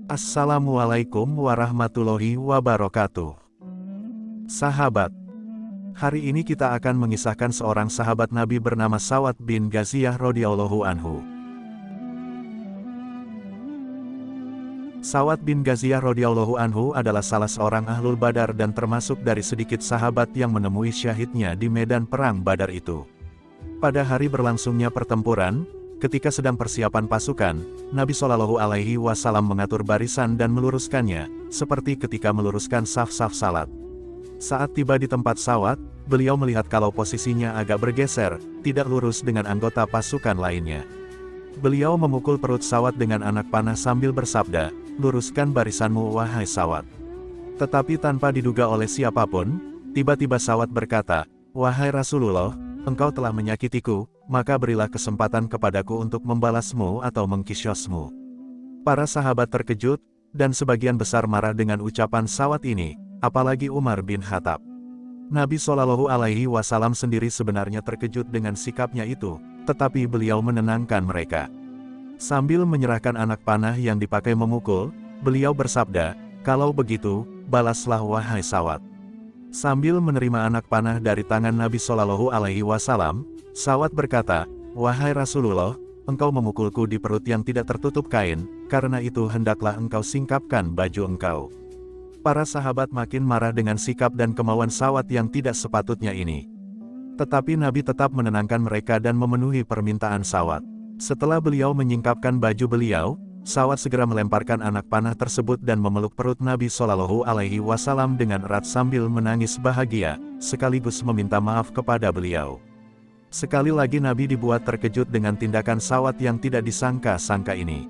Assalamualaikum warahmatullahi wabarakatuh. Sahabat, hari ini kita akan mengisahkan seorang sahabat Nabi bernama Sa'ad bin Ghaziyah radhiyallahu anhu. Sa'ad bin Ghaziyah radhiyallahu anhu adalah salah seorang ahlul Badar dan termasuk dari sedikit sahabat yang menemui syahidnya di medan perang Badar itu. Pada hari berlangsungnya pertempuran, ketika sedang persiapan pasukan, Nabi Shallallahu Alaihi Wasallam mengatur barisan dan meluruskannya, seperti ketika meluruskan saf-saf salat. Saat tiba di tempat Sa'ad, beliau melihat kalau posisinya agak bergeser, tidak lurus dengan anggota pasukan lainnya. Beliau memukul perut Sa'ad dengan anak panah sambil bersabda, "Luruskan barisanmu wahai Sa'ad." Tetapi tanpa diduga oleh siapapun, tiba-tiba Sa'ad berkata, "Wahai Rasulullah, engkau telah menyakitiku, maka berilah kesempatan kepadaku untuk membalasmu atau mengkisyosmu." Para sahabat terkejut, dan sebagian besar marah dengan ucapan Sa'ad ini, apalagi Umar bin Khattab. Nabi Shallallahu Alaihi Wasallam sendiri sebenarnya terkejut dengan sikapnya itu, tetapi beliau menenangkan mereka. Sambil menyerahkan anak panah yang dipakai memukul, beliau bersabda, "Kalau begitu, balaslah wahai Sa'ad." Sambil menerima anak panah dari tangan Nabi Shallallahu Alaihi Wasallam, Sa'ad berkata, "Wahai Rasulullah, engkau memukulku di perut yang tidak tertutup kain, karena itu hendaklah engkau singkapkan baju engkau." Para sahabat makin marah dengan sikap dan kemauan Sa'ad yang tidak sepatutnya ini. Tetapi Nabi tetap menenangkan mereka dan memenuhi permintaan Sa'ad. Setelah beliau menyingkapkan baju beliau, Sa'ad segera melemparkan anak panah tersebut dan memeluk perut Nabi Shallallahu Alaihi Wasallam dengan erat sambil menangis bahagia, sekaligus meminta maaf kepada beliau. Sekali lagi Nabi dibuat terkejut dengan tindakan Sa'ad yang tidak disangka-sangka ini.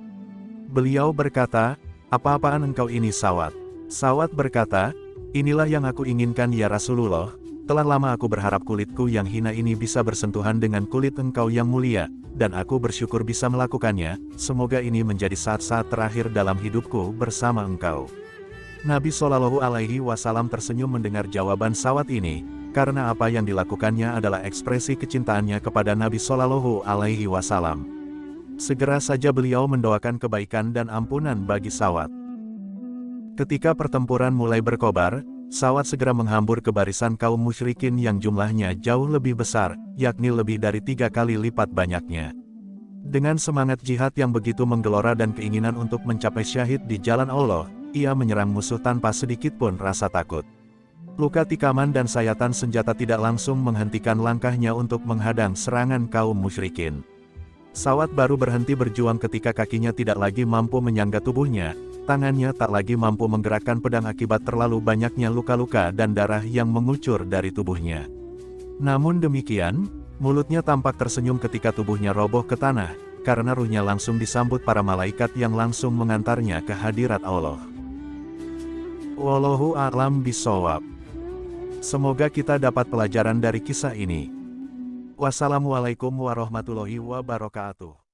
Beliau berkata, "Apa-apaan engkau ini Sa'ad?" Sa'ad berkata, "Inilah yang aku inginkan ya Rasulullah, telah lama aku berharap kulitku yang hina ini bisa bersentuhan dengan kulit engkau yang mulia, dan aku bersyukur bisa melakukannya, semoga ini menjadi saat-saat terakhir dalam hidupku bersama engkau." Nabi Shallallahu Alaihi Wasallam tersenyum mendengar jawaban Sa'ad ini, karena apa yang dilakukannya adalah ekspresi kecintaannya kepada Nabi Shallallahu Alaihi Wasallam. Segera saja beliau mendoakan kebaikan dan ampunan bagi Sa'ad. Ketika pertempuran mulai berkobar, Sa'ad segera menghambur ke barisan kaum musyrikin yang jumlahnya jauh lebih besar, yakni lebih dari 3 kali lipat banyaknya. Dengan semangat jihad yang begitu menggelora dan keinginan untuk mencapai syahid di jalan Allah, ia menyerang musuh tanpa sedikit pun rasa takut. Luka tikaman dan sayatan senjata tidak langsung menghentikan langkahnya untuk menghadang serangan kaum musyrikin. Sa'ad baru berhenti berjuang ketika kakinya tidak lagi mampu menyangga tubuhnya, tangannya tak lagi mampu menggerakkan pedang akibat terlalu banyaknya luka-luka dan darah yang mengucur dari tubuhnya. Namun demikian, mulutnya tampak tersenyum ketika tubuhnya roboh ke tanah, karena ruhnya langsung disambut para malaikat yang langsung mengantarnya ke hadirat Allah. Wallahu a'lam bishawab. Semoga kita dapat pelajaran dari kisah ini. Wassalamualaikum warahmatullahi wabarakatuh.